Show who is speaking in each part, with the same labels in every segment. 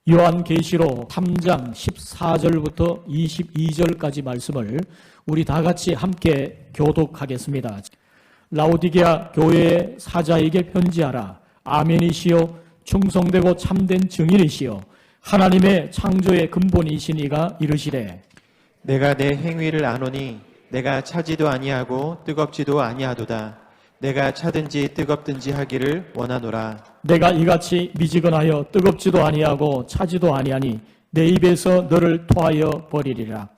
Speaker 1: 요한계시록 3장 14절부터 22절까지 말씀을 우리 다 같이 함께 교독하겠습니다. 라오디게아 교회의 사자에게 편지하라. 아멘이시요 충성되고 참된 증인이시요 하나님의 창조의 근본이신 이가 이르시되
Speaker 2: 내가 내 행위를 아노니 내가 차지도 아니하고 뜨겁지도 아니하도다. 내가 차든지 뜨겁든지 하기를 원하노라.
Speaker 1: 내가 이같이 미지근하여 뜨겁지도 아니하고 차지도 아니하니 내 입에서 너를 토하여 버리리라.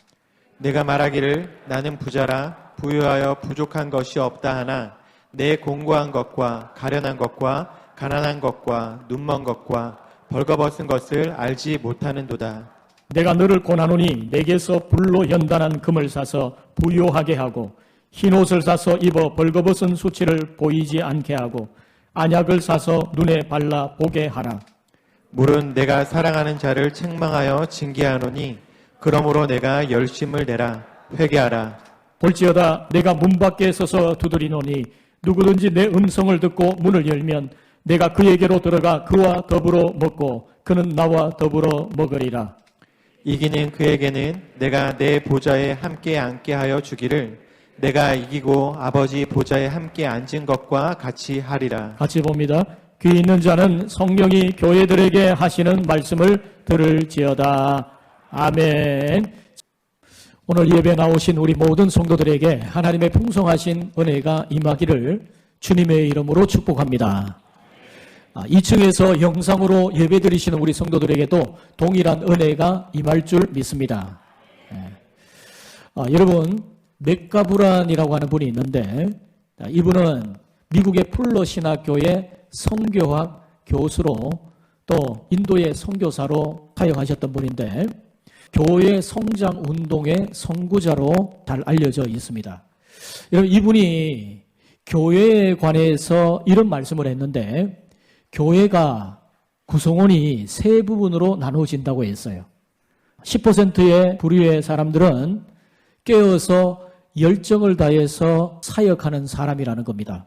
Speaker 2: 내가 말하기를 나는 부자라 부유하여 부족한 것이 없다 하나 내 공고한 것과 가련한 것과 가난한 것과 눈먼 것과 벌거벗은 것을 알지 못하는도다.
Speaker 1: 내가 너를 권하노니 내게서 불로 연단한 금을 사서 부요하게 하고 흰옷을 사서 입어 벌거벗은 수치를 보이지 않게 하고 안약을 사서 눈에 발라 보게 하라.
Speaker 2: 물은 내가 사랑하는 자를 책망하여 징계하노니 그러므로 내가 열심을 내라. 회개하라.
Speaker 1: 볼지어다 내가 문 밖에 서서 두드리노니 누구든지 내 음성을 듣고 문을 열면 내가 그에게로 들어가 그와 더불어 먹고 그는 나와 더불어 먹으리라.
Speaker 2: 이기는 그에게는 내가 내 보좌에 함께 앉게 하여 주기를 내가 이기고 아버지 보좌에 함께 앉은 것과 같이 하리라.
Speaker 1: 같이 봅니다. 귀 있는 자는 성령이 교회들에게 하시는 말씀을 들을지어다. 아멘. 오늘 예배 나오신 우리 모든 성도들에게 하나님의 풍성하신 은혜가 임하기를 주님의 이름으로 축복합니다. 2층에서 영상으로 예배 드리시는 우리 성도들에게도 동일한 은혜가 임할 줄 믿습니다. 여러분 맥가브란이라고 하는 분이 있는데 이분은 미국의 풀러 신학교의 선교학 교수로 또 인도의 선교사로 사역하셨던 분인데 교회 성장 운동의 선구자로 잘 알려져 있습니다. 여러분 이분이 교회에 관해서 이런 말씀을 했는데 교회가 구성원이 세 부분으로 나누어진다고 했어요. 10%의 부류의 사람들은 깨어서 열정을 다해서 사역하는 사람이라는 겁니다.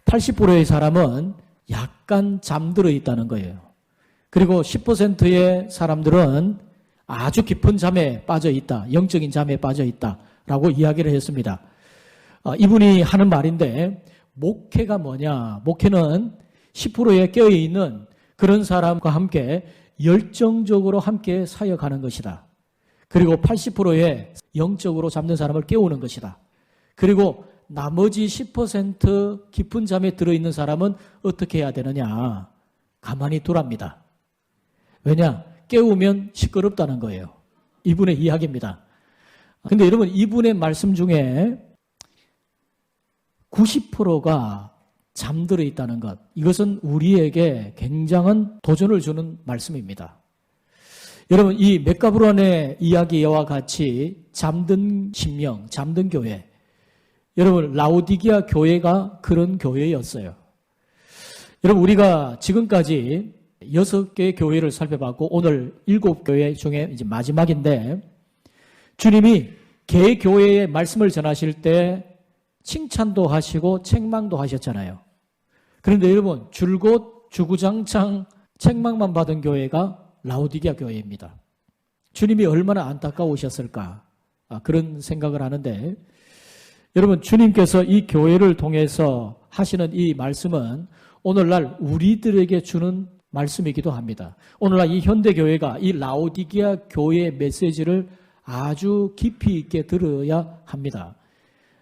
Speaker 1: 80%의 사람은 약간 잠들어 있다는 거예요. 그리고 10%의 사람들은 아주 깊은 잠에 빠져 있다. 영적인 잠에 빠져 있다라고 이야기를 했습니다. 이분이 하는 말인데 목회가 뭐냐? 목회는 10%에 깨어있는 그런 사람과 함께 열정적으로 함께 사역하는 것이다. 그리고 80%의 영적으로 잠든 사람을 깨우는 것이다. 그리고 나머지 10% 깊은 잠에 들어있는 사람은 어떻게 해야 되느냐? 가만히 두랍니다. 왜냐? 깨우면 시끄럽다는 거예요. 이분의 이야기입니다. 근데 여러분 이분의 말씀 중에 90%가 잠들어 있다는 것, 이것은 우리에게 굉장한 도전을 주는 말씀입니다. 여러분 이 맥가브란의 이야기와 같이 잠든 심령, 잠든 교회, 여러분 라오디게아 교회가 그런 교회였어요. 여러분 우리가 지금까지 6개의 교회를 살펴봤고 오늘 7교회 중에 이제 마지막인데 주님이 개 교회의 말씀을 전하실 때 칭찬도 하시고 책망도 하셨잖아요. 그런데 여러분 줄곧 주구장창 책망만 받은 교회가 라오디게아 교회입니다. 주님이 얼마나 안타까우셨을까 그런 생각을 하는데 여러분 주님께서 이 교회를 통해서 하시는 이 말씀은 오늘날 우리들에게 주는 말씀이기도 합니다. 오늘날 이 현대교회가 이 라오디게아 교회의 메시지를 아주 깊이 있게 들어야 합니다.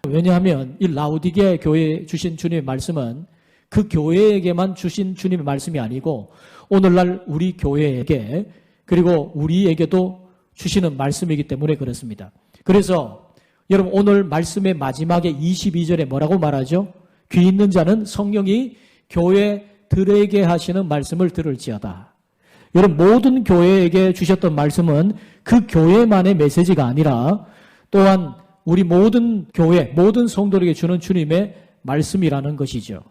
Speaker 1: 왜냐하면 이 라오디게아 교회에 주신 주님의 말씀은 그 교회에게만 주신 주님의 말씀이 아니고 오늘날 우리 교회에게 그리고 우리에게도 주시는 말씀이기 때문에 그렇습니다. 그래서 여러분 오늘 말씀의 마지막에 22절에 뭐라고 말하죠? 귀 있는 자는 성령이 교회들에게 하시는 말씀을 들을지어다. 여러분 모든 교회에게 주셨던 말씀은 그 교회만의 메시지가 아니라 또한 우리 모든 교회, 모든 성도에게 주는 주님의 말씀이라는 것이죠.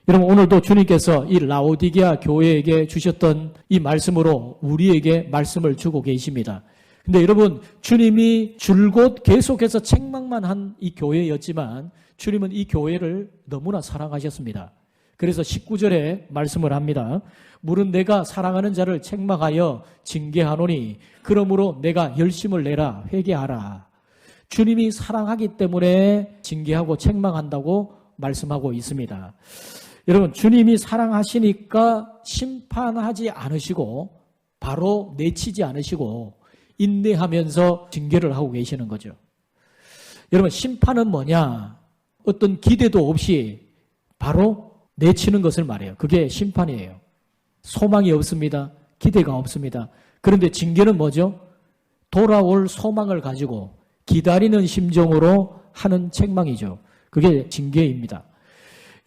Speaker 1: 여러분 오늘도 주님께서 이 라오디게아 교회에게 주셨던 이 말씀으로 우리에게 말씀을 주고 계십니다. 근데 여러분 주님이 줄곧 계속해서 책망만 한 이 교회였지만 주님은 이 교회를 너무나 사랑하셨습니다. 그래서 19절에 말씀을 합니다. 물은 내가 사랑하는 자를 책망하여 징계하노니 그러므로 내가 열심을 내라 회개하라. 주님이 사랑하기 때문에 징계하고 책망한다고 말씀하고 있습니다. 여러분, 주님이 사랑하시니까 심판하지 않으시고 바로 내치지 않으시고 인내하면서 징계를 하고 계시는 거죠. 여러분, 심판은 뭐냐? 어떤 기대도 없이 바로 내치는 것을 말해요. 그게 심판이에요. 소망이 없습니다. 기대가 없습니다. 그런데 징계는 뭐죠? 돌아올 소망을 가지고 기다리는 심정으로 하는 책망이죠. 그게 징계입니다.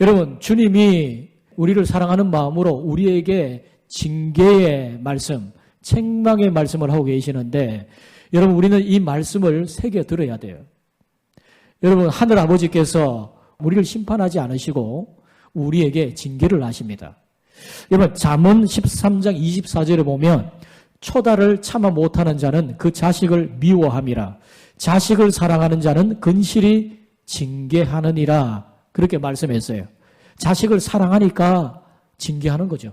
Speaker 1: 여러분, 주님이 우리를 사랑하는 마음으로 우리에게 징계의 말씀, 책망의 말씀을 하고 계시는데, 여러분, 우리는 이 말씀을 새겨 들어야 돼요. 여러분, 하늘 아버지께서 우리를 심판하지 않으시고 우리에게 징계를 하십니다. 여러분, 잠언 13장 24절에 보면 초다를 참아 못하는 자는 그 자식을 미워함이라. 자식을 사랑하는 자는 근실히 징계하느니라. 그렇게 말씀했어요. 자식을 사랑하니까 징계하는 거죠.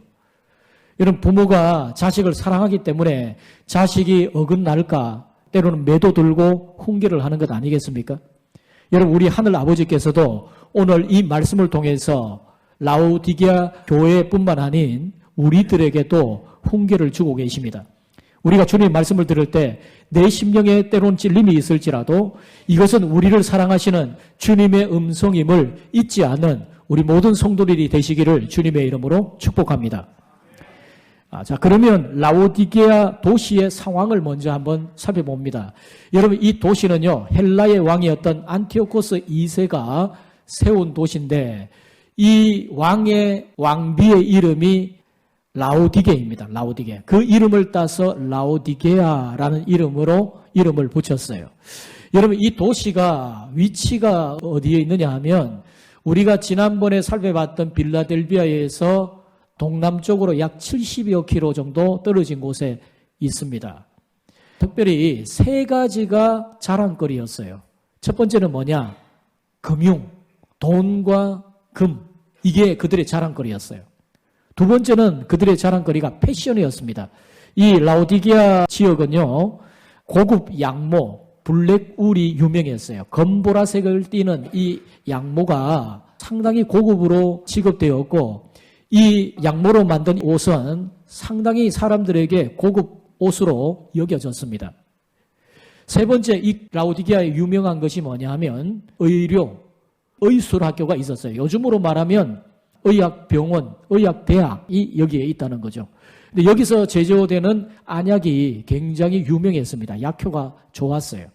Speaker 1: 여러분, 부모가 자식을 사랑하기 때문에 자식이 어긋날까 때로는 매도 들고 훈계를 하는 것 아니겠습니까? 여러분, 우리 하늘 아버지께서도 오늘 이 말씀을 통해서 라오디게아 교회뿐만 아닌 우리들에게도 훈계를 주고 계십니다. 우리가 주님 말씀을 들을 때 내 심령에 때론 찔림이 있을지라도 이것은 우리를 사랑하시는 주님의 음성임을 잊지 않는 우리 모든 성도들이 되시기를 주님의 이름으로 축복합니다. 자, 그러면 라오디게아 도시의 상황을 먼저 한번 살펴봅니다. 여러분, 이 도시는요, 헬라의 왕이었던 안티오코스 2세가 세운 도시인데 이 왕비의 이름이 라오디게입니다. 라오디게. 그 이름을 따서 라오디게아라는 이름으로 이름을 붙였어요. 여러분, 이 도시가 위치가 어디에 있느냐 하면 우리가 지난번에 살펴봤던 빌라델비아에서 동남쪽으로 약 70여 킬로 정도 떨어진 곳에 있습니다. 특별히 세 가지가 자랑거리였어요. 첫 번째는 뭐냐? 금융, 돈과 금. 이게 그들의 자랑거리였어요. 두 번째는 그들의 자랑거리가 패션이었습니다. 이 라오디게아 지역은요, 고급 양모, 블랙울이 유명했어요. 검보라색을 띠는 이 양모가 상당히 고급으로 취급되었고, 이 양모로 만든 옷은 상당히 사람들에게 고급 옷으로 여겨졌습니다. 세 번째, 이 라오디게아에 유명한 것이 뭐냐 하면 의술학교가 있었어요. 요즘으로 말하면 의학병원, 의학대학이 여기에 있다는 거죠. 근데 여기서 제조되는 안약이 굉장히 유명했습니다. 약효가 좋았어요.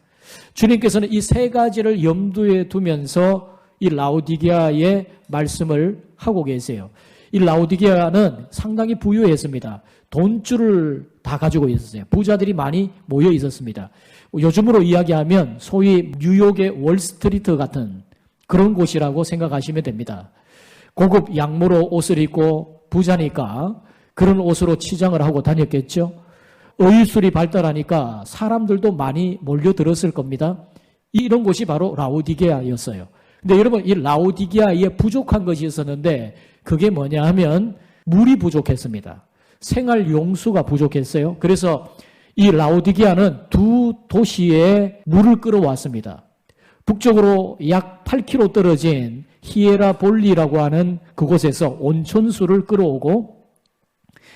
Speaker 1: 주님께서는 이 세 가지를 염두에 두면서 이 라오디게아의 말씀을 하고 계세요. 이 라오디게아는 상당히 부유했습니다. 돈줄을 다 가지고 있었어요. 부자들이 많이 모여 있었습니다. 요즘으로 이야기하면 소위 뉴욕의 월스트리트 같은 그런 곳이라고 생각하시면 됩니다. 고급 양모로 옷을 입고 부자니까 그런 옷으로 치장을 하고 다녔겠죠. 의술이 발달하니까 사람들도 많이 몰려들었을 겁니다. 이런 곳이 바로 라오디게아였어요. 근데 여러분, 이 라오디게아에 부족한 것이 있었는데 그게 뭐냐 하면 물이 부족했습니다. 생활 용수가 부족했어요. 그래서 이 라오디게아는 두 도시에 물을 끌어왔습니다. 북쪽으로 약 8km 떨어진 히에라볼리라고 하는 그곳에서 온천수를 끌어오고,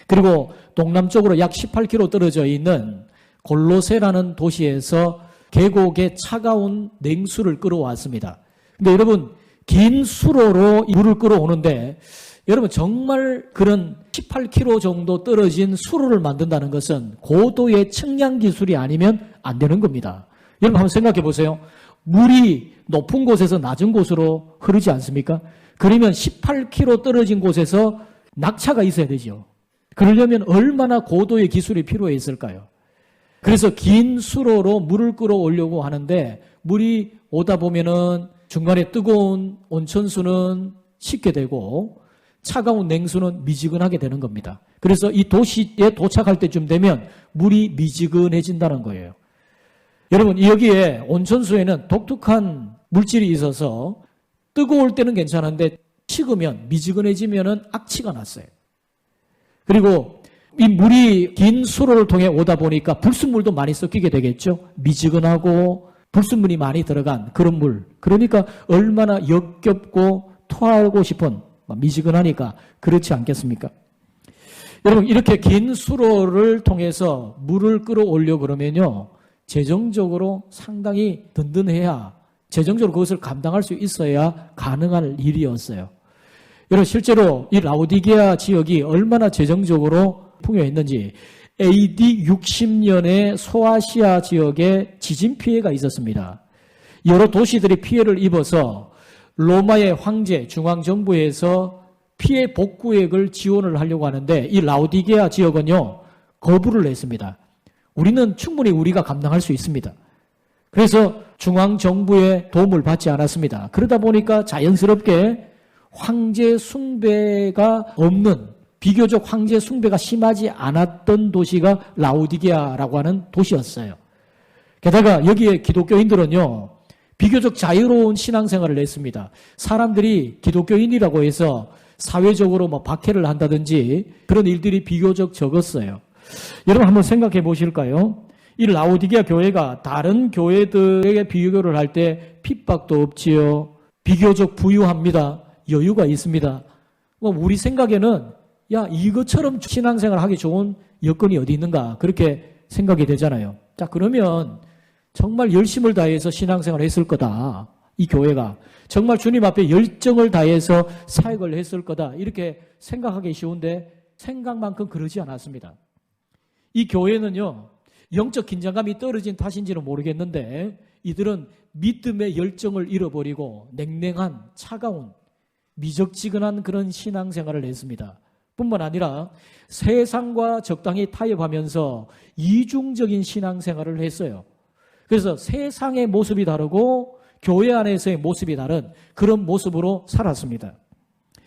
Speaker 1: 그리고 동남쪽으로 약 18km 떨어져 있는 골로세라는 도시에서 계곡의 차가운 냉수를 끌어왔습니다. 근데 여러분, 긴 수로로 물을 끌어오는데 여러분, 정말 그런 18km 정도 떨어진 수로를 만든다는 것은 고도의 측량 기술이 아니면 안 되는 겁니다. 여러분, 한번 생각해 보세요. 물이 높은 곳에서 낮은 곳으로 흐르지 않습니까? 그러면 18km 떨어진 곳에서 낙차가 있어야 되죠. 그러려면 얼마나 고도의 기술이 필요했을까요? 그래서 긴 수로로 물을 끌어오려고 하는데 물이 오다 보면은 중간에 뜨거운 온천수는 식게 되고 차가운 냉수는 미지근하게 되는 겁니다. 그래서 이 도시에 도착할 때쯤 되면 물이 미지근해진다는 거예요. 여러분, 여기에 온천수에는 독특한 물질이 있어서 뜨거울 때는 괜찮은데 식으면 미지근해지면은 악취가 났어요. 그리고 이 물이 긴 수로를 통해 오다 보니까 불순물도 많이 섞이게 되겠죠. 미지근하고 불순물이 많이 들어간 그런 물. 그러니까 얼마나 역겹고 토하고 싶은 미지근하니까 그렇지 않겠습니까? 여러분 이렇게 긴 수로를 통해서 물을 끌어올려 그러면요. 재정적으로 상당히 든든해야 재정적으로 그것을 감당할 수 있어야 가능한 일이었어요. 여러분 실제로 이 라오디게아 지역이 얼마나 재정적으로 풍요했는지 AD 60년에 소아시아 지역에 지진 피해가 있었습니다. 여러 도시들이 피해를 입어서 로마의 황제 중앙정부에서 피해 복구액을 지원을 하려고 하는데 이 라오디게아 지역은요 거부를 했습니다. 우리는 충분히 우리가 감당할 수 있습니다. 그래서 중앙정부의 도움을 받지 않았습니다. 그러다 보니까 자연스럽게 황제 숭배가 없는 비교적 황제 숭배가 심하지 않았던 도시가 라오디게아라고 하는 도시였어요. 게다가 여기에 기독교인들은요 비교적 자유로운 신앙생활을 했습니다. 사람들이 기독교인이라고 해서 사회적으로 박해를 한다든지 그런 일들이 비교적 적었어요. 여러분 한번 생각해 보실까요? 이 라오디게아 교회가 다른 교회들에게 비교를 할 때 핍박도 없지요. 비교적 부유합니다. 여유가 있습니다. 우리 생각에는 야 이것처럼 신앙생활 하기 좋은 여건이 어디 있는가 그렇게 생각이 되잖아요. 자 그러면 정말 열심을 다해서 신앙생활을 했을 거다. 이 교회가 정말 주님 앞에 열정을 다해서 사역을 했을 거다. 이렇게 생각하기 쉬운데 생각만큼 그러지 않았습니다. 이 교회는요. 영적 긴장감이 떨어진 탓인지는 모르겠는데 이들은 믿음의 열정을 잃어버리고 냉랭한 차가운 미적지근한 그런 신앙생활을 했습니다. 뿐만 아니라 세상과 적당히 타협하면서 이중적인 신앙생활을 했어요. 그래서 세상의 모습이 다르고 교회 안에서의 모습이 다른 그런 모습으로 살았습니다.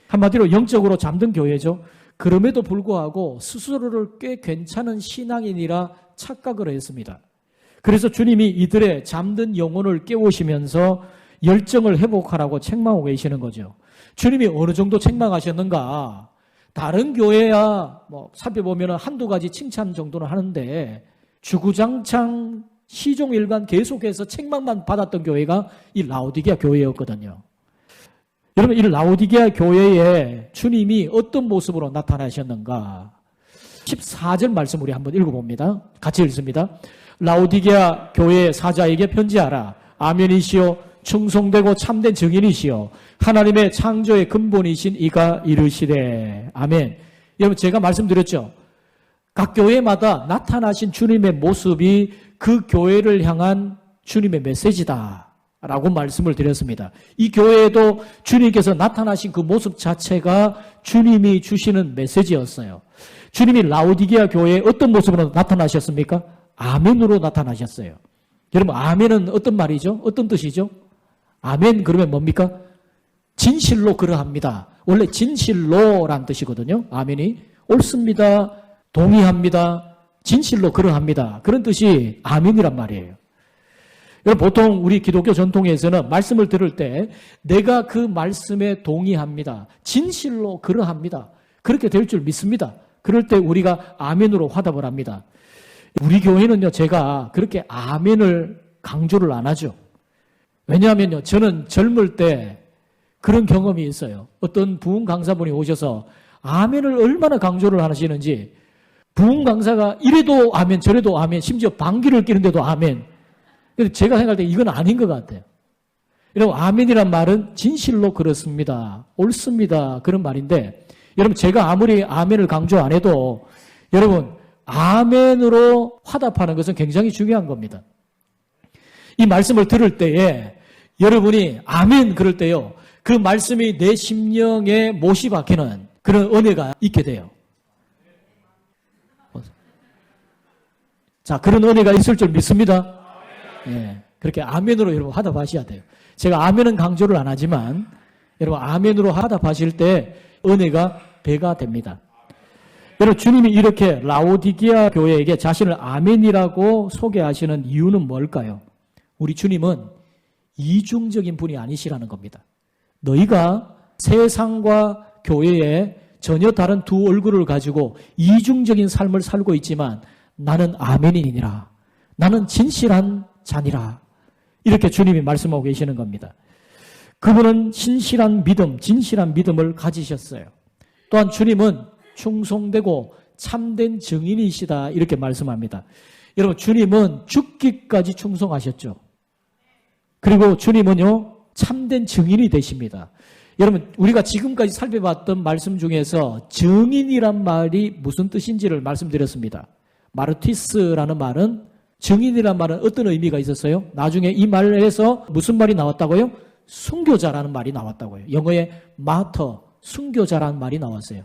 Speaker 1: 한마디로 영적으로 잠든 교회죠. 그럼에도 불구하고 스스로를 꽤 괜찮은 신앙인이라 착각을 했습니다. 그래서 주님이 이들의 잠든 영혼을 깨우시면서 열정을 회복하라고 책망하고 계시는 거죠. 주님이 어느 정도 책망하셨는가? 다른 교회야 살펴보면 한두 가지 칭찬 정도는 하는데 주구장창 시종일관 계속해서 책망만 받았던 교회가 이 라오디게아 교회였거든요. 여러분 이 라오디게아 교회에 주님이 어떤 모습으로 나타나셨는가? 14절 말씀 우리 한번 읽어봅니다. 같이 읽습니다. 라오디게아 교회 사자에게 편지하라. 아멘이시오 충성되고 참된 증인이시오 하나님의 창조의 근본이신 이가 이르시되 아멘. 여러분 제가 말씀드렸죠. 각 교회마다 나타나신 주님의 모습이 그 교회를 향한 주님의 메시지다 라고 말씀을 드렸습니다. 이 교회에도 주님께서 나타나신 그 모습 자체가 주님이 주시는 메시지였어요. 주님이 라오디게아 교회에 어떤 모습으로 나타나셨습니까? 아멘으로 나타나셨어요. 여러분 아멘은 어떤 말이죠? 어떤 뜻이죠? 아멘 그러면 뭡니까? 진실로 그러합니다. 원래 진실로란 뜻이거든요. 아멘이 옳습니다. 동의합니다. 진실로 그러합니다. 그런 뜻이 아멘이란 말이에요. 여러분 보통 우리 기독교 전통에서는 말씀을 들을 때 내가 그 말씀에 동의합니다. 진실로 그러합니다. 그렇게 될 줄 믿습니다. 그럴 때 우리가 아멘으로 화답을 합니다. 우리 교회는요 제가 그렇게 아멘을 강조를 안 하죠. 왜냐하면요 저는 젊을 때 그런 경험이 있어요. 어떤 부흥 강사분이 오셔서 아멘을 얼마나 강조를 하시는지 부흥 강사가 이래도 아멘 저래도 아멘 심지어 방귀를 뀌는데도 아멘. 근데 제가 생각할 때 이건 아닌 것 같아요. 여러분 아멘이란 말은 진실로 그렇습니다. 옳습니다. 그런 말인데 여러분 제가 아무리 아멘을 강조 안 해도 여러분 아멘으로 화답하는 것은 굉장히 중요한 겁니다. 이 말씀을 들을 때에 여러분이 아멘 그럴 때요. 그 말씀이 내 심령에 못이 박히는 그런 은혜가 있게 돼요. 자, 그런 은혜가 있을 줄 믿습니다. 예, 그렇게 아멘으로 여러분 화답하셔야 돼요. 제가 아멘은 강조를 안 하지만 여러분 아멘으로 화답하실 때 은혜가 배가 됩니다. 여러분 주님이 이렇게 라오디게아 교회에게 자신을 아멘이라고 소개하시는 이유는 뭘까요? 우리 주님은 이중적인 분이 아니시라는 겁니다. 너희가 세상과 교회에 전혀 다른 두 얼굴을 가지고 이중적인 삶을 살고 있지만 나는 아멘이니라. 나는 진실한 자니라. 이렇게 주님이 말씀하고 계시는 겁니다. 그분은 신실한 믿음, 진실한 믿음을 가지셨어요. 또한 주님은 충성되고 참된 증인이시다. 이렇게 말씀합니다. 여러분, 주님은 죽기까지 충성하셨죠. 그리고 주님은요, 참된 증인이 되십니다. 여러분, 우리가 지금까지 살펴봤던 말씀 중에서 증인이란 말이 무슨 뜻인지를 말씀드렸습니다. 마르티스라는 말은, 증인이란 말은 어떤 의미가 있었어요? 나중에 이 말에서 무슨 말이 나왔다고요? 순교자라는 말이 나왔다고요. 영어에 마터, 순교자라는 말이 나왔어요.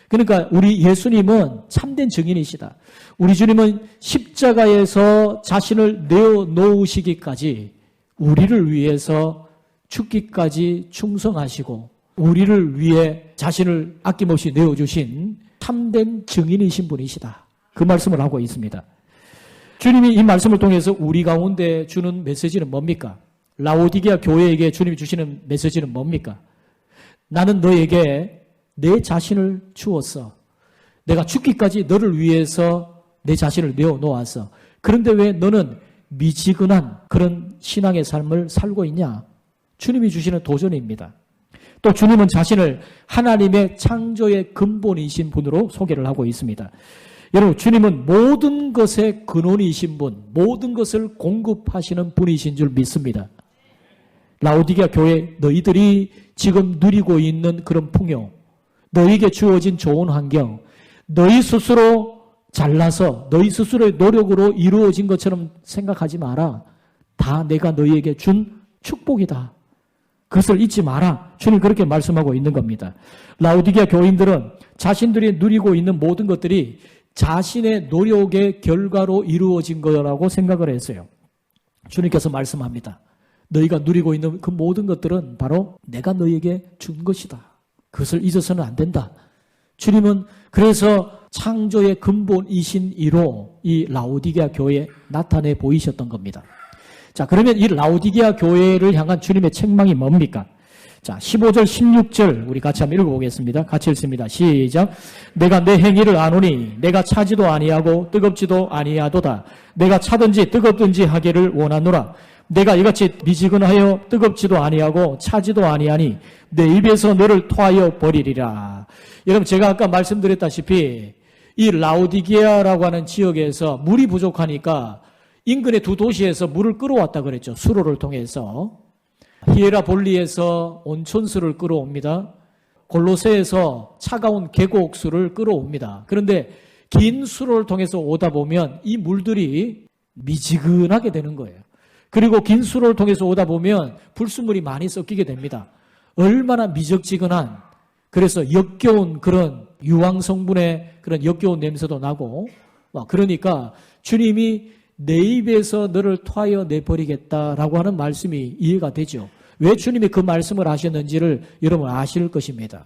Speaker 1: 그러니까 우리 예수님은 참된 증인이시다. 우리 주님은 십자가에서 자신을 내어놓으시기까지 우리를 위해서 죽기까지 충성하시고 우리를 위해 자신을 아낌없이 내어주신 참된 증인이신 분이시다. 그 말씀을 하고 있습니다. 주님이 이 말씀을 통해서 우리 가운데 주는 메시지는 뭡니까? 라오디게아 교회에게 주님이 주시는 메시지는 뭡니까? 나는 너에게 내 자신을 주었어. 내가 죽기까지 너를 위해서 내 자신을 내어놓았어. 그런데 왜 너는 미지근한 그런 신앙의 삶을 살고 있냐? 주님이 주시는 도전입니다. 또 주님은 자신을 하나님의 창조의 근본이신 분으로 소개를 하고 있습니다. 여러분, 주님은 모든 것의 근원이신 분, 모든 것을 공급하시는 분이신 줄 믿습니다. 라오디게아 교회, 너희들이 지금 누리고 있는 그런 풍요, 너희에게 주어진 좋은 환경, 너희 스스로 잘나서 너희 스스로의 노력으로 이루어진 것처럼 생각하지 마라. 다 내가 너희에게 준 축복이다. 그것을 잊지 마라. 주님 그렇게 말씀하고 있는 겁니다. 라오디게아 교인들은 자신들이 누리고 있는 모든 것들이 자신의 노력의 결과로 이루어진 거라고 생각을 했어요. 주님께서 말씀합니다. 너희가 누리고 있는 그 모든 것들은 바로 내가 너희에게 준 것이다. 그것을 잊어서는 안 된다. 주님은 그래서 창조의 근본이신 이로 이 라오디게아 교회에 나타내 보이셨던 겁니다. 자, 그러면 이 라오디게아 교회를 향한 주님의 책망이 뭡니까? 자, 15절, 16절 우리 같이 한번 읽어보겠습니다. 같이 읽습니다. 시작. 내가 내 행위를 아노니 내가 차지도 아니하고 뜨겁지도 아니하도다. 내가 차든지 뜨겁든지 하기를 원하노라. 내가 이같이 미지근하여 뜨겁지도 아니하고 차지도 아니하니 내 입에서 너를 토하여 버리리라. 여러분, 제가 아까 말씀드렸다시피 이 라오디게아라고 하는 지역에서 물이 부족하니까 인근의 두 도시에서 물을 끌어왔다 그랬죠. 수로를 통해서. 히에라볼리에서 온천수를 끌어옵니다. 골로새에서 차가운 계곡수를 끌어옵니다. 그런데 긴 수로를 통해서 오다 보면 이 물들이 미지근하게 되는 거예요. 그리고 긴 수로를 통해서 오다 보면 불순물이 많이 섞이게 됩니다. 얼마나 미적지근한, 그래서 역겨운 그런 유황 성분의 그런 역겨운 냄새도 나고, 그러니까 주님이 내 입에서 너를 토하여 내버리겠다라고 하는 말씀이 이해가 되죠. 왜 주님이 그 말씀을 하셨는지를 여러분 아실 것입니다.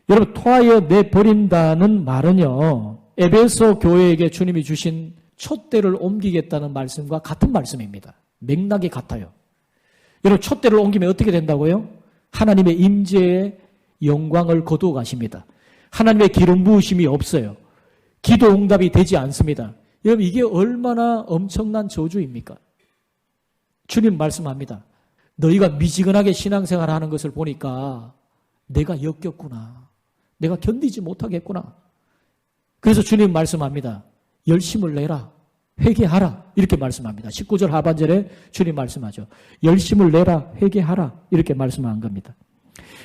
Speaker 1: 여러분, 토하여 내버린다는 말은요, 에베소 교회에게 주님이 주신 촛대를 옮기겠다는 말씀과 같은 말씀입니다. 맥락이 같아요. 여러분, 촛대를 옮기면 어떻게 된다고요? 하나님의 임재의 영광을 거두어 가십니다. 하나님의 기름 부으심이 없어요. 기도 응답이 되지 않습니다. 여러분, 이게 얼마나 엄청난 저주입니까? 주님 말씀합니다. 너희가 미지근하게 신앙생활 하는 것을 보니까 내가 역겹구나. 내가 견디지 못하겠구나. 그래서 주님 말씀합니다. 열심을 내라. 회개하라. 이렇게 말씀합니다. 19절 하반절에 주님 말씀하죠. 열심을 내라. 회개하라. 이렇게 말씀한 겁니다.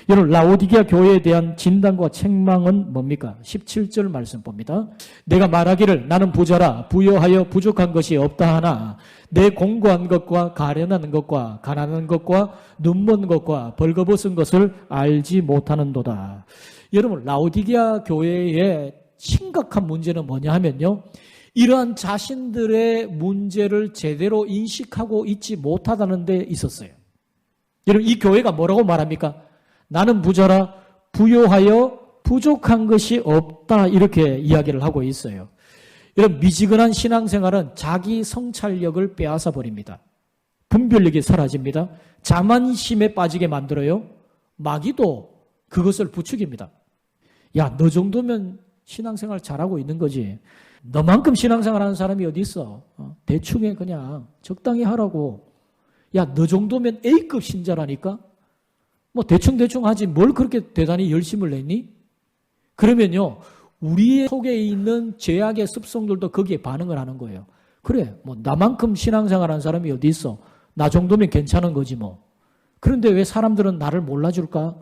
Speaker 1: 여러분, 라오디게아 교회에 대한 진단과 책망은 뭡니까? 17절 말씀 봅니다. 내가 말하기를 나는 부자라 부여하여 부족한 것이 없다 하나 내 공고한 것과 가련한 것과 가난한 것과 눈먼 것과 벌거벗은 것을 알지 못하는도다. 여러분, 라오디게아 교회의 심각한 문제는 뭐냐 하면요, 이러한 자신들의 문제를 제대로 인식하고 있지 못하다는 데 있었어요. 여러분, 이 교회가 뭐라고 말합니까? 나는 부자라 부여하여 부족한 것이 없다, 이렇게 이야기를 하고 있어요. 여러분, 미지근한 신앙생활은 자기 성찰력을 빼앗아 버립니다. 분별력이 사라집니다. 자만심에 빠지게 만들어요. 마귀도 그것을 부추깁니다. 야, 너 정도면 신앙생활 잘하고 있는 거지. 너만큼 신앙생활 하는 사람이 어디 있어? 대충 해 그냥. 적당히 하라고. 야, 너 정도면 A급 신자라니까? 뭐 대충 하지 뭘 그렇게 대단히 열심을 냈니? 그러면요, 우리의 속에 있는 죄악의 습성들도 거기에 반응을 하는 거예요. 그래, 뭐 나만큼 신앙생활 하는 사람이 어디 있어? 나 정도면 괜찮은 거지 뭐. 그런데 왜 사람들은 나를 몰라줄까?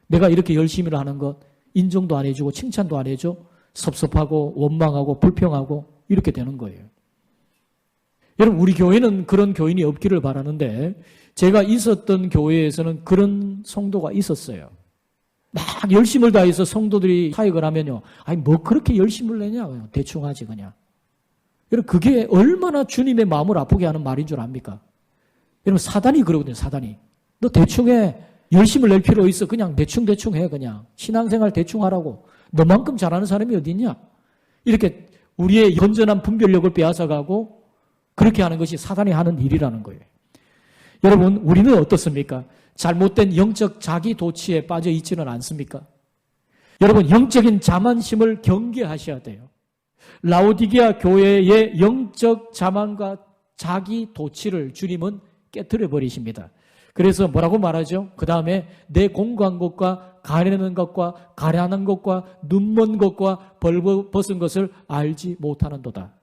Speaker 1: 내가 이렇게 열심히 하는 것 인정도 안 해주고 칭찬도 안 해줘? 섭섭하고 원망하고 불평하고 이렇게 되는 거예요. 여러분, 우리 교회는 그런 교인이 없기를 바라는데 제가 있었던 교회에서는 그런 성도가 있었어요. 막 열심을 다해서 성도들이 사역을 하면요, 아니 뭐 그렇게 열심을 내냐, 그냥 대충 하지 그냥. 여러분, 그게 얼마나 주님의 마음을 아프게 하는 말인 줄 압니까? 여러분, 사단이 그러거든요. 사단이. 너 대충 해. 열심을 낼 필요 있어. 그냥 대충 해. 그냥 신앙생활 대충 하라고. 너만큼 잘하는 사람이 어디 있냐? 이렇게 우리의 건전한 분별력을 빼앗아가고 그렇게 하는 것이 사단이 하는 일이라는 거예요. 여러분, 우리는 어떻습니까? 잘못된 영적 자기 도취에 빠져 있지는 않습니까? 여러분, 영적인 자만심을 경계하셔야 돼요. 라오디게아 교회의 영적 자만과 자기 도취를 주님은 깨트려 버리십니다. 그래서 뭐라고 말하죠? 그 다음에 내 공고한 것과 가려는 것과 가련한 것과 눈먼 것과 벌벗은 것을 알지 못하는도다.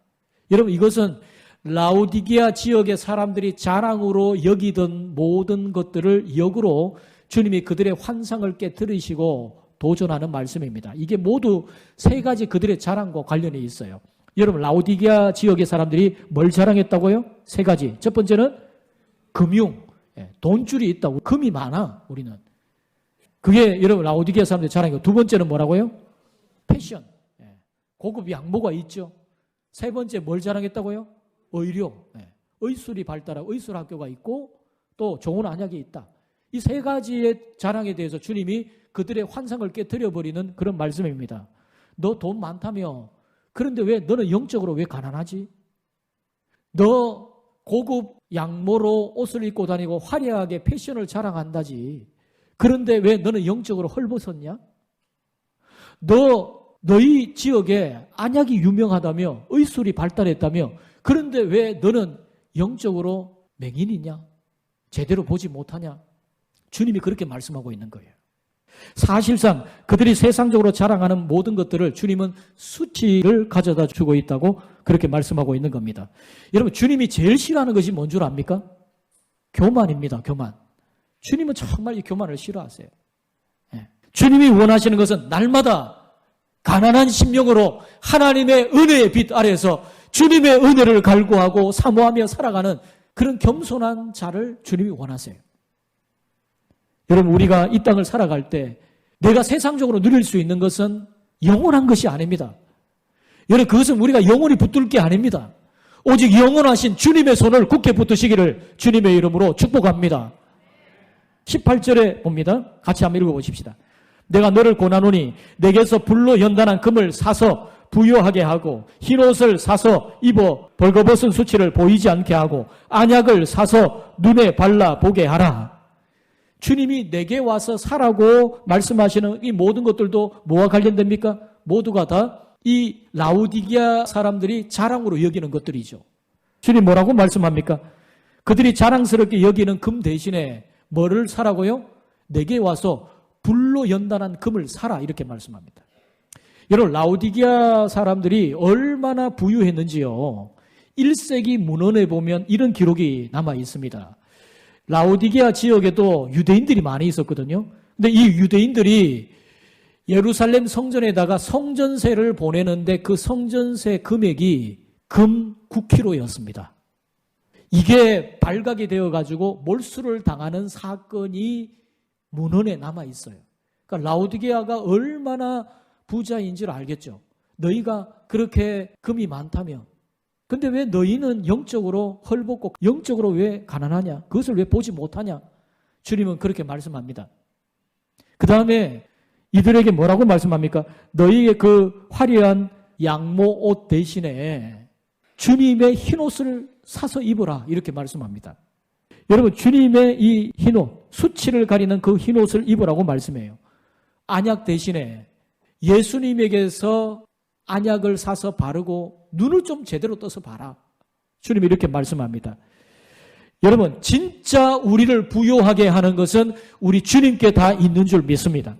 Speaker 1: 여러분, 이것은 라오디게아 지역의 사람들이 자랑으로 여기던 모든 것들을 역으로 주님이 그들의 환상을 깨뜨리시고 도전하는 말씀입니다. 이게 모두 세 가지 그들의 자랑과 관련이 있어요. 여러분, 라오디게아 지역의 사람들이 뭘 자랑했다고요? 세 가지. 첫 번째는 금융, 돈줄이 있다고. 금이 많아, 우리는. 그게 여러분 라오디게아 사람들의 자랑이고, 두 번째는 뭐라고요? 패션, 고급 양모가 있죠. 세 번째 뭘 자랑했다고요? 의료, 의술이 발달하고 의술 학교가 있고 또 좋은 안약이 있다. 이 세 가지의 자랑에 대해서 주님이 그들의 환상을 깨뜨려버리는 그런 말씀입니다. 너 돈 많다며, 그런데 왜 너는 영적으로 왜 가난하지? 너 고급 양모로 옷을 입고 다니고 화려하게 패션을 자랑한다지. 그런데 왜 너는 영적으로 헐벗었냐? 너희 지역에 안약이 유명하다며, 의술이 발달했다며, 그런데 왜 너는 영적으로 맹인이냐? 제대로 보지 못하냐? 주님이 그렇게 말씀하고 있는 거예요. 사실상 그들이 세상적으로 자랑하는 모든 것들을 주님은 수치를 가져다 주고 있다고 그렇게 말씀하고 있는 겁니다. 여러분, 주님이 제일 싫어하는 것이 뭔 줄 압니까? 교만입니다. 교만. 주님은 정말 이 교만을 싫어하세요. 주님이 원하시는 것은 날마다 가난한 심령으로 하나님의 은혜의 빛 아래에서 주님의 은혜를 갈구하고 사모하며 살아가는 그런 겸손한 자를 주님이 원하세요. 여러분, 우리가 이 땅을 살아갈 때 내가 세상적으로 누릴 수 있는 것은 영원한 것이 아닙니다. 여러분, 그것은 우리가 영원히 붙들 게 아닙니다. 오직 영원하신 주님의 손을 굳게 붙드시기를 주님의 이름으로 축복합니다. 18절에 봅니다. 같이 한번 읽어보십시다. 내가 너를 권하노니 내게서 불로 연단한 금을 사서 부요하게 하고 흰옷을 사서 입어 벌거벗은 수치를 보이지 않게 하고 안약을 사서 눈에 발라 보게 하라. 주님이 내게 와서 사라고 말씀하시는 이 모든 것들도 뭐와 관련됩니까? 모두가 다 이 라오디게아 사람들이 자랑으로 여기는 것들이죠. 주님 뭐라고 말씀합니까? 그들이 자랑스럽게 여기는 금 대신에 뭐를 사라고요? 내게 와서 불로 연단한 금을 사라, 이렇게 말씀합니다. 여러분, 라오디게아 사람들이 얼마나 부유했는지요. 1세기 문헌에 보면 이런 기록이 남아 있습니다. 라오디게아 지역에도 유대인들이 많이 있었거든요. 근데 이 유대인들이 예루살렘 성전에다가 성전세를 보내는데 그 성전세 금액이 금 9kg였습니다. 이게 발각이 되어가지고 몰수를 당하는 사건이 문헌에 남아 있어요. 그러니까 라오디게아가 얼마나 부자인지를 알겠죠. 너희가 그렇게 금이 많다며. 근데 왜 너희는 영적으로 헐벗고 영적으로 왜 가난하냐? 그것을 왜 보지 못하냐? 주님은 그렇게 말씀합니다. 그 다음에 이들에게 뭐라고 말씀합니까? 너희의 그 화려한 양모 옷 대신에 주님의 흰옷을 사서 입어라, 이렇게 말씀합니다. 여러분, 주님의 이 흰옷, 수치를 가리는 그 흰 옷을 입으라고 말씀해요. 안약 대신에 예수님에게서 안약을 사서 바르고 눈을 좀 제대로 떠서 봐라. 주님이 이렇게 말씀합니다. 여러분, 진짜 우리를 부요하게 하는 것은 우리 주님께 다 있는 줄 믿습니다.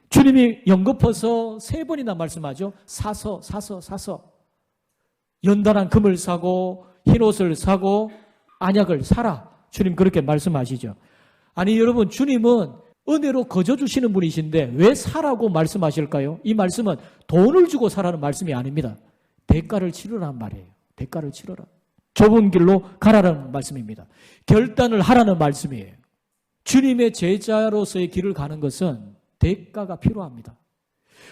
Speaker 1: 주님이 연거푸서 3번이나 말씀하죠. 사서. 연단한 금을 사고 흰옷을 사고 안약을 사라. 주님 그렇게 말씀하시죠. 아니 여러분, 주님은 은혜로 거저 주시는 분이신데 왜 사라고 말씀하실까요? 이 말씀은 돈을 주고 사라는 말씀이 아닙니다. 대가를 치르라는 말이에요. 대가를 치르라. 좁은 길로 가라는 말씀입니다. 결단을 하라는 말씀이에요. 주님의 제자로서의 길을 가는 것은 대가가 필요합니다.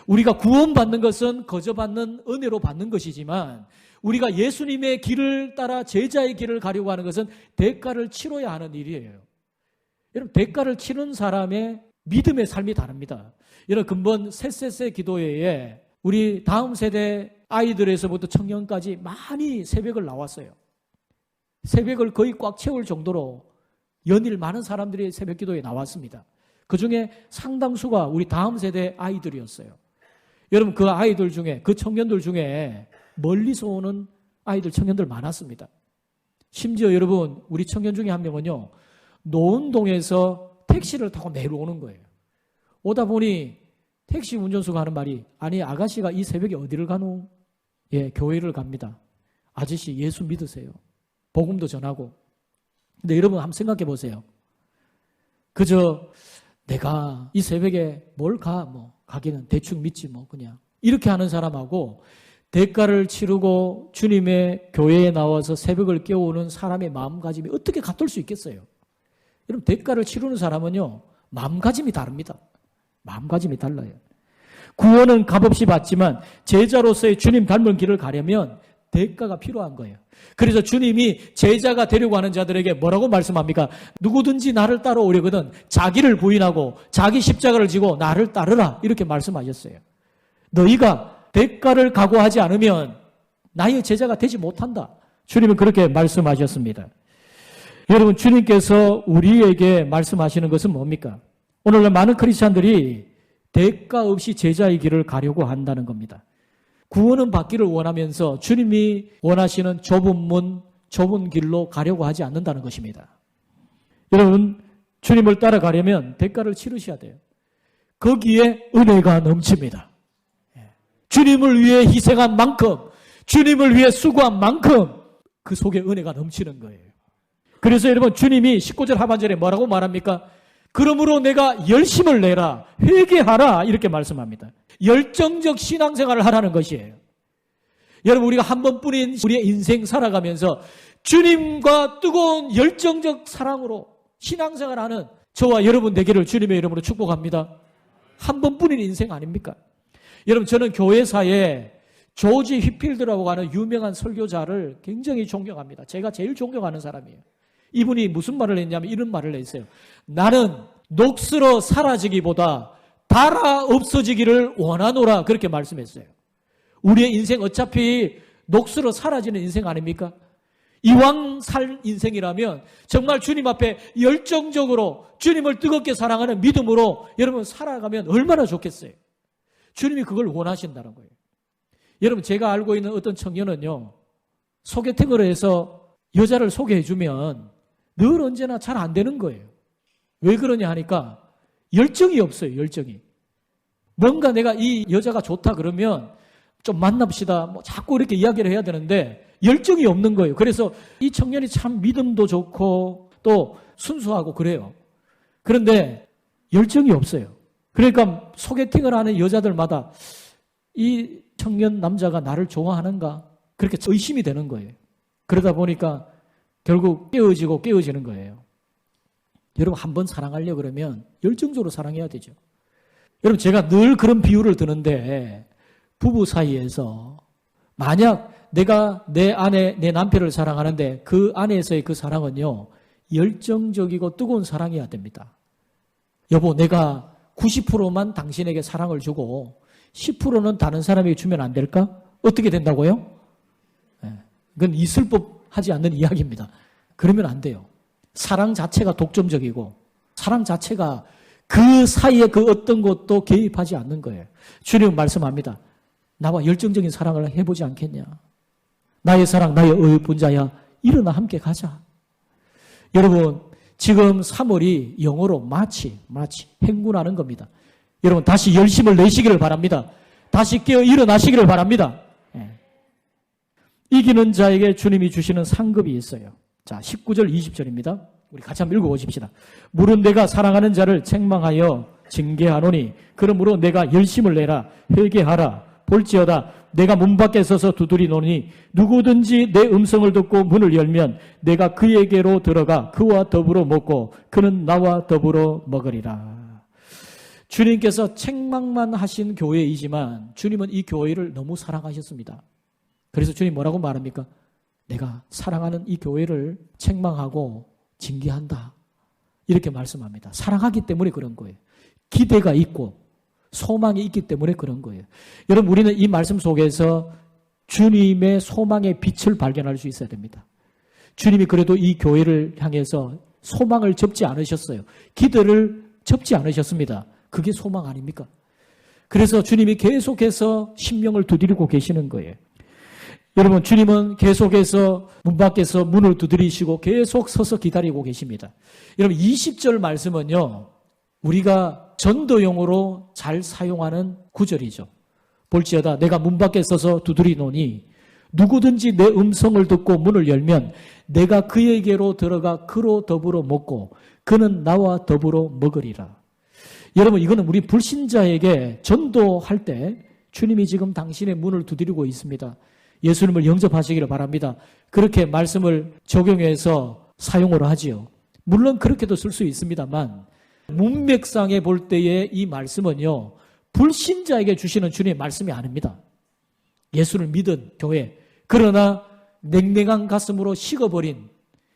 Speaker 1: 우리가 구원받는 것은 거저 받는 은혜로 받는 것이지만 우리가 예수님의 길을 따라 제자의 길을 가려고 하는 것은 대가를 치러야 하는 일이에요. 여러분, 대가를 치른 사람의 믿음의 삶이 다릅니다. 여러분, 근본 셋셋셋 기도회에 우리 다음 세대 아이들에서부터 청년까지 많이 새벽을 나왔어요. 새벽을 거의 꽉 채울 정도로 연일 많은 사람들이 새벽 기도에 나왔습니다. 그중에 상당수가 우리 다음 세대 아이들이었어요. 여러분, 그 아이들 중에, 그 청년들 중에 멀리서 오는 아이들, 청년들 많았습니다. 심지어 여러분, 우리 청년 중에 한 명은요, 노은동에서 택시를 타고 매일 오는 거예요. 오다 보니 택시 운전수가 하는 말이, 아니 아가씨가 이 새벽에 어디를 가노? 예, 교회를 갑니다. 아저씨 예수 믿으세요. 복음도 전하고. 근데 여러분 한번 생각해 보세요. 그저 내가 이 새벽에 뭘 가? 뭐 가기는 대충 믿지 뭐 그냥. 이렇게 하는 사람하고 대가를 치르고 주님의 교회에 나와서 새벽을 깨우는 사람의 마음가짐이 어떻게 같을 수 있겠어요? 여러분, 대가를 치르는 사람은요, 마음가짐이 다릅니다. 마음가짐이 달라요. 구원은 값없이 받지만 제자로서의 주님 닮은 길을 가려면 대가가 필요한 거예요. 그래서 주님이 제자가 되려고 하는 자들에게 뭐라고 말씀합니까? 누구든지 나를 따라오려거든 자기를 부인하고 자기 십자가를 지고 나를 따르라, 이렇게 말씀하셨어요. 너희가 대가를 각오하지 않으면 나의 제자가 되지 못한다. 주님은 그렇게 말씀하셨습니다. 여러분, 주님께서 우리에게 말씀하시는 것은 뭡니까? 오늘날 많은 크리스찬들이 대가 없이 제자의 길을 가려고 한다는 겁니다. 구원은 받기를 원하면서 주님이 원하시는 좁은 문, 좁은 길로 가려고 하지 않는다는 것입니다. 여러분, 주님을 따라가려면 대가를 치르셔야 돼요. 거기에 은혜가 넘칩니다. 주님을 위해 희생한 만큼, 주님을 위해 수고한 만큼 그 속에 은혜가 넘치는 거예요. 그래서 여러분, 주님이 19절 하반절에 뭐라고 말합니까? 그러므로 내가 열심을 내라, 회개하라, 이렇게 말씀합니다. 열정적 신앙생활을 하라는 것이에요. 여러분, 우리가 한 번뿐인 우리의 인생 살아가면서 주님과 뜨거운 열정적 사랑으로 신앙생활하는 저와 여러분 되기를 주님의 이름으로 축복합니다. 한 번뿐인 인생 아닙니까? 여러분, 저는 교회사에 조지 휘필드라고 하는 유명한 설교자를 굉장히 존경합니다. 제가 제일 존경하는 사람이에요. 이분이 무슨 말을 했냐면 이런 말을 했어요. 나는 녹슬어 사라지기보다 달아 없어지기를 원하노라, 그렇게 말씀했어요. 우리의 인생 어차피 녹슬어 사라지는 인생 아닙니까? 이왕 살 인생이라면 정말 주님 앞에 열정적으로 주님을 뜨겁게 사랑하는 믿음으로 여러분 살아가면 얼마나 좋겠어요. 주님이 그걸 원하신다는 거예요. 여러분, 제가 알고 있는 어떤 청년은요, 소개팅을 해서 여자를 소개해주면 늘 언제나 잘 안 되는 거예요. 왜 그러냐 하니까 열정이 없어요. 열정이. 뭔가 내가 이 여자가 좋다 그러면 좀 만납시다, 뭐 자꾸 이렇게 이야기를 해야 되는데 열정이 없는 거예요. 그래서 이 청년이 참 믿음도 좋고 또 순수하고 그래요. 그런데 열정이 없어요. 그러니까 소개팅을 하는 여자들마다 이 청년 남자가 나를 좋아하는가, 그렇게 의심이 되는 거예요. 그러다 보니까 결국 깨어지는 거예요. 여러분, 한번 사랑하려고 그러면 열정적으로 사랑해야 되죠. 여러분, 제가 늘 그런 비유를 드는데, 부부 사이에서 만약 내가 내 아내, 내 남편을 사랑하는데 그 안에서의 그 사랑은요, 열정적이고 뜨거운 사랑이어야 됩니다. 여보, 내가 90%만 당신에게 사랑을 주고 10%는 다른 사람에게 주면 안 될까? 어떻게 된다고요? 그건 있을 법하지 않는 이야기입니다. 그러면 안 돼요. 사랑 자체가 독점적이고 사랑 자체가 그 사이에 그 어떤 것도 개입하지 않는 거예요. 주님은 말씀합니다. 나와 열정적인 사랑을 해보지 않겠냐. 나의 사랑, 나의 의분자야. 일어나 함께 가자. 여러분, 지금 3월이 영어로 마치 행군하는 겁니다. 여러분, 다시 열심을 내시기를 바랍니다. 다시 깨어 일어나시기를 바랍니다. 이기는 자에게 주님이 주시는 상급이 있어요. 자, 19절, 20절입니다. 우리 같이 한번 읽어보십시다. 물은 내가 사랑하는 자를 책망하여 징계하노니 그러므로 내가 열심을 내라 회개하라 볼지어다 내가 문 밖에 서서 두드리노니 누구든지 내 음성을 듣고 문을 열면 내가 그에게로 들어가 그와 더불어 먹고 그는 나와 더불어 먹으리라. 주님께서 책망만 하신 교회이지만 주님은 이 교회를 너무 사랑하셨습니다. 그래서 주님 뭐라고 말합니까? 내가 사랑하는 이 교회를 책망하고 징계한다. 이렇게 말씀합니다. 사랑하기 때문에 그런 거예요. 기대가 있고 소망이 있기 때문에 그런 거예요. 여러분, 우리는 이 말씀 속에서 주님의 소망의 빛을 발견할 수 있어야 됩니다. 주님이 그래도 이 교회를 향해서 소망을 접지 않으셨어요. 기대를 접지 않으셨습니다. 그게 소망 아닙니까? 그래서 주님이 계속해서 심령을 두드리고 계시는 거예요. 여러분, 주님은 계속해서 문 밖에서 문을 두드리시고 계속 서서 기다리고 계십니다. 여러분, 20절 말씀은요, 우리가 전도용으로 잘 사용하는 구절이죠. 볼지어다 내가 문 밖에 서서 두드리노니 누구든지 내 음성을 듣고 문을 열면 내가 그에게로 들어가 그로 더불어 먹고 그는 나와 더불어 먹으리라. 여러분, 이거는 우리 불신자에게 전도할 때 주님이 지금 당신의 문을 두드리고 있습니다. 예수님을 영접하시기를 바랍니다. 그렇게 말씀을 적용해서 사용을 하지요. 물론 그렇게도 쓸 수 있습니다만 문맥상에 볼 때의 이 말씀은요, 불신자에게 주시는 주님의 말씀이 아닙니다. 예수를 믿은 교회, 그러나 냉랭한 가슴으로 식어버린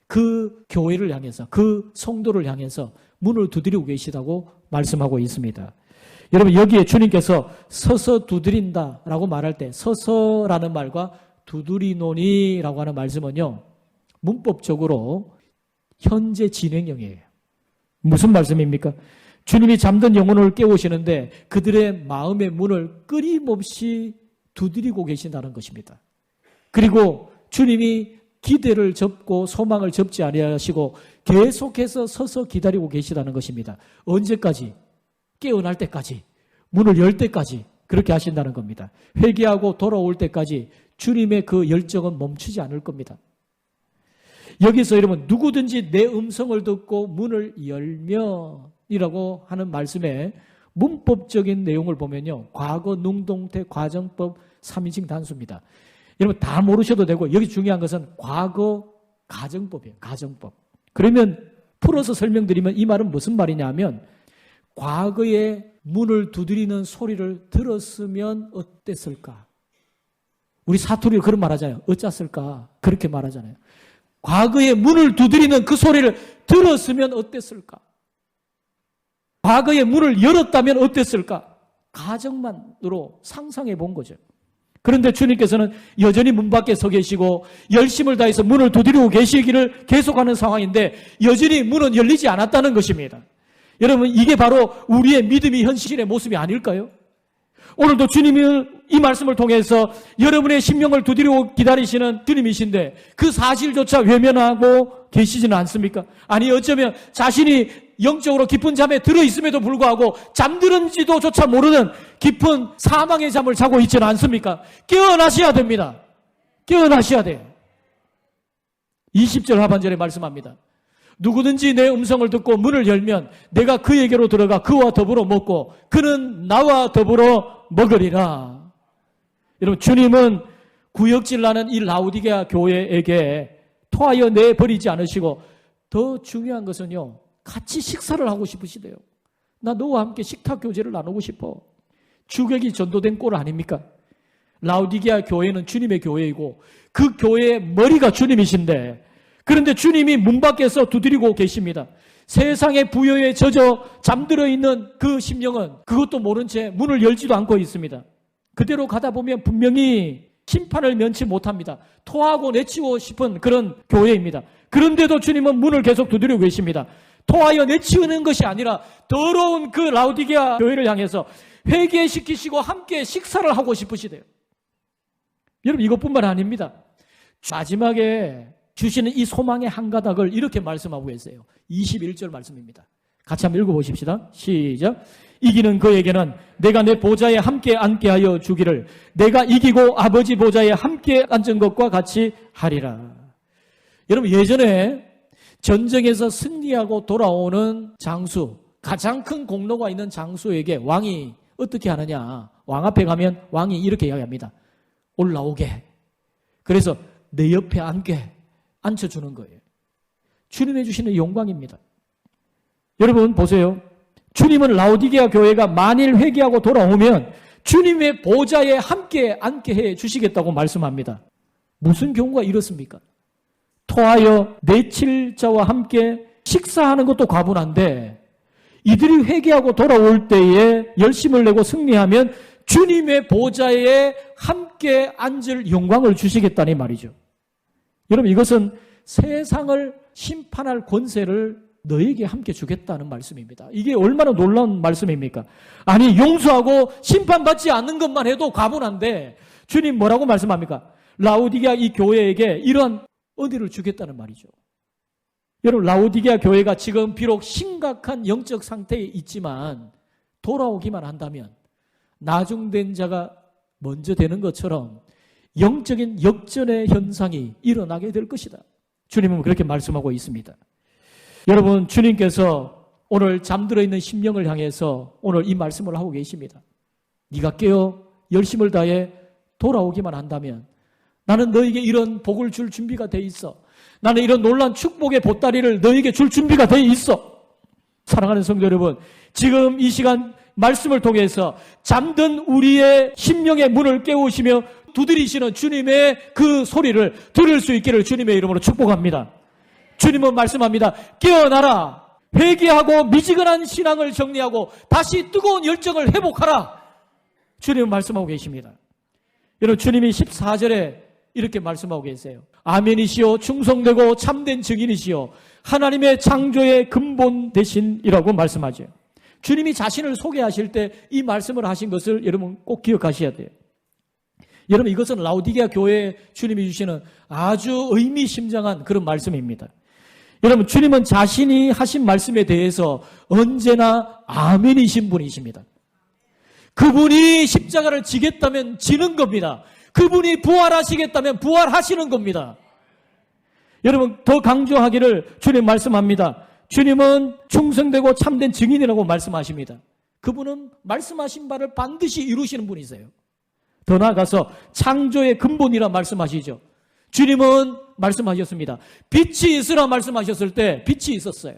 Speaker 1: 그 교회를 향해서, 그 성도를 향해서 문을 두드리고 계시다고 말씀하고 있습니다. 여러분, 여기에 주님께서 서서 두드린다라고 말할 때 서서라는 말과 두드리노니라고 하는 말씀은요, 문법적으로 현재 진행형이에요. 무슨 말씀입니까? 주님이 잠든 영혼을 깨우시는데 그들의 마음의 문을 끊임없이 두드리고 계신다는 것입니다. 그리고 주님이 기대를 접고 소망을 접지 아니하시고 계속해서 서서 기다리고 계시다는 것입니다. 언제까지? 깨어날 때까지, 문을 열 때까지 그렇게 하신다는 겁니다. 회개하고 돌아올 때까지 주님의 그 열정은 멈추지 않을 겁니다. 여기서 여러분, 누구든지 내 음성을 듣고 문을 열면이라고 하는 말씀의 문법적인 내용을 보면요, 과거 능동태 과정법 3인칭 단수입니다. 여러분, 다 모르셔도 되고 여기 중요한 것은 과거 가정법이에요. 가정법. 그러면 풀어서 설명드리면 이 말은 무슨 말이냐 하면 과거에 문을 두드리는 소리를 들었으면 어땠을까? 우리 사투리로 그런 말 하잖아요. 어쩌을까? 그렇게 말하잖아요. 과거에 문을 두드리는 그 소리를 들었으면 어땠을까? 과거에 문을 열었다면 어땠을까? 가정만으로 상상해 본 거죠. 그런데 주님께서는 여전히 문 밖에 서 계시고 열심을 다해서 문을 두드리고 계시기를 계속하는 상황인데 여전히 문은 열리지 않았다는 것입니다. 여러분, 이게 바로 우리의 믿음이 현실의 모습이 아닐까요? 오늘도 주님이 이 말씀을 통해서 여러분의 심령을 두드리고 기다리시는 주님이신데 그 사실조차 외면하고 계시지는 않습니까? 아니, 어쩌면 자신이 영적으로 깊은 잠에 들어있음에도 불구하고 잠들은지도 조차 모르는 깊은 사망의 잠을 자고 있지는 않습니까? 깨어나셔야 됩니다. 깨어나셔야 돼요. 20절 하반절에 말씀합니다. 누구든지 내 음성을 듣고 문을 열면 내가 그에게로 들어가 그와 더불어 먹고 그는 나와 더불어 먹으리라. 여러분, 주님은 구역질나는 이 라우디게아 교회에게 토하여 내버리지 않으시고 더 중요한 것은요, 같이 식사를 하고 싶으시대요. 나 너와 함께 식탁 교제를 나누고 싶어. 주객이 전도된 꼴 아닙니까? 라우디게아 교회는 주님의 교회이고 그 교회의 머리가 주님이신데 그런데 주님이 문 밖에서 두드리고 계십니다. 세상의 부여에 젖어 잠들어 있는 그 심령은 그것도 모른 채 문을 열지도 않고 있습니다. 그대로 가다 보면 분명히 심판을 면치 못합니다. 토하고 내치고 싶은 그런 교회입니다. 그런데도 주님은 문을 계속 두드리고 계십니다. 토하여 내치우는 것이 아니라 더러운 그 라오디게아 교회를 향해서 회개시키시고 함께 식사를 하고 싶으시대요. 여러분, 이것뿐만 아닙니다. 마지막에 주시는 이 소망의 한 가닥을 이렇게 말씀하고 계세요. 21절 말씀입니다. 같이 한번 읽어보십시다. 시작. 이기는 그에게는 내가 내 보좌에 함께 앉게 하여 주기를 내가 이기고 아버지 보좌에 함께 앉은 것과 같이 하리라. 여러분, 예전에 전쟁에서 승리하고 돌아오는 장수, 가장 큰 공로가 있는 장수에게 왕이 어떻게 하느냐, 왕 앞에 가면 왕이 이렇게 이야기합니다. 올라오게. 그래서 내 옆에 앉혀주는 거예요. 주님이 주시는 영광입니다. 여러분 보세요. 주님은 라오디게아 교회가 만일 회개하고 돌아오면 주님의 보좌에 함께 앉게 해 주시겠다고 말씀합니다. 무슨 경우가 이렇습니까? 토하여 내칠 자와 함께 식사하는 것도 과분한데 이들이 회개하고 돌아올 때에 열심을 내고 승리하면 주님의 보좌에 함께 앉을 영광을 주시겠다니 말이죠. 여러분, 이것은 세상을 심판할 권세를 너에게 함께 주겠다는 말씀입니다. 이게 얼마나 놀라운 말씀입니까? 아니, 용서하고 심판받지 않는 것만 해도 과분한데 주님 뭐라고 말씀합니까? 라오디게아 이 교회에게 이런 은혜를 주겠다는 말이죠. 여러분, 라오디게아 교회가 지금 비록 심각한 영적 상태에 있지만 돌아오기만 한다면 나중된 자가 먼저 되는 것처럼 영적인 역전의 현상이 일어나게 될 것이다. 주님은 그렇게 말씀하고 있습니다. 여러분, 주님께서 오늘 잠들어 있는 심령을 향해서 오늘 이 말씀을 하고 계십니다. 네가 깨어 열심을 다해 돌아오기만 한다면 나는 너에게 이런 복을 줄 준비가 돼 있어. 나는 이런 놀라운 축복의 보따리를 너에게 줄 준비가 돼 있어. 사랑하는 성도 여러분, 지금 이 시간 말씀을 통해서 잠든 우리의 심령의 문을 깨우시며 두드리시는 주님의 그 소리를 들을 수 있기를 주님의 이름으로 축복합니다. 주님은 말씀합니다. 깨어나라. 회개하고 미지근한 신앙을 정리하고 다시 뜨거운 열정을 회복하라. 주님은 말씀하고 계십니다. 여러분, 주님이 14절에 이렇게 말씀하고 계세요. 아멘이시오, 충성되고 참된 증인이시오, 하나님의 창조의 근본 대신이라고 말씀하죠. 주님이 자신을 소개하실 때 이 말씀을 하신 것을 여러분 꼭 기억하셔야 돼요. 여러분, 이것은 라오디게아 교회에 주님이 주시는 아주 의미심장한 그런 말씀입니다. 여러분, 주님은 자신이 하신 말씀에 대해서 언제나 아멘이신 분이십니다. 그분이 십자가를 지겠다면 지는 겁니다. 그분이 부활하시겠다면 부활하시는 겁니다. 여러분, 더 강조하기를 주님 말씀합니다. 주님은 충성되고 참된 증인이라고 말씀하십니다. 그분은 말씀하신 바를 반드시 이루시는 분이세요. 더 나아가서 창조의 근본이라 말씀하시죠. 주님은 말씀하셨습니다. 빛이 있으라 말씀하셨을 때 빛이 있었어요.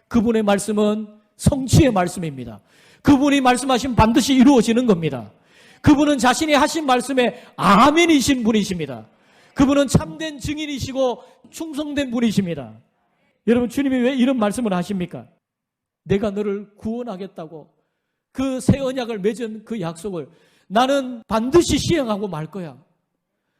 Speaker 1: 그분의 말씀은 성취의 말씀입니다. 그분이 말씀하신 반드시 이루어지는 겁니다. 그분은 자신이 하신 말씀에 아멘이신 분이십니다. 그분은 참된 증인이시고 충성된 분이십니다. 여러분, 주님이 왜 이런 말씀을 하십니까? 내가 너를 구원하겠다고 그 새 언약을 맺은 그 약속을 나는 반드시 시행하고 말 거야.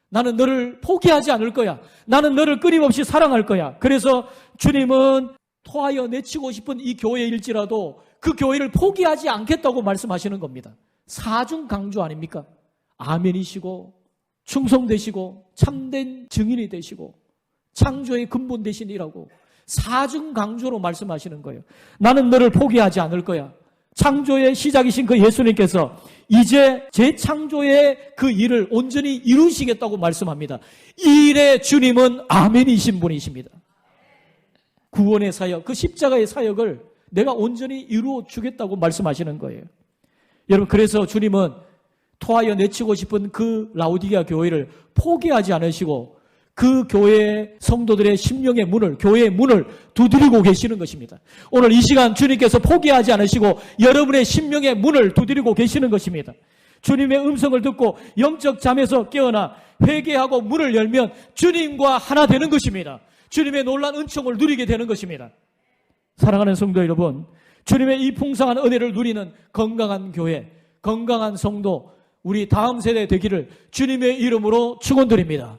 Speaker 1: 나는 너를 포기하지 않을 거야. 나는 너를 끊임없이 사랑할 거야. 그래서 주님은 토하여 내치고 싶은 이 교회일지라도 그 교회를 포기하지 않겠다고 말씀하시는 겁니다. 사중 강조 아닙니까? 아멘이시고 충성되시고 참된 증인이 되시고 창조의 근본 되시니라고 사중 강조로 말씀하시는 거예요. 나는 너를 포기하지 않을 거야. 창조의 시작이신 그 예수님께서 이제 재창조의 그 일을 온전히 이루시겠다고 말씀합니다. 이 일에 주님은 아멘이신 분이십니다. 구원의 사역, 그 십자가의 사역을 내가 온전히 이루어 주겠다고 말씀하시는 거예요. 여러분, 그래서 주님은 토하여 내치고 싶은 그 라오디게아 교회를 포기하지 않으시고 그 교회 성도들의 심령의 문을, 교회의 문을 두드리고 계시는 것입니다. 오늘 이 시간 주님께서 포기하지 않으시고 여러분의 심령의 문을 두드리고 계시는 것입니다. 주님의 음성을 듣고 영적 잠에서 깨어나 회개하고 문을 열면 주님과 하나 되는 것입니다. 주님의 놀라운 은총을 누리게 되는 것입니다. 사랑하는 성도 여러분, 주님의 이 풍성한 은혜를 누리는 건강한 교회, 건강한 성도, 우리 다음 세대 되기를 주님의 이름으로 축원드립니다.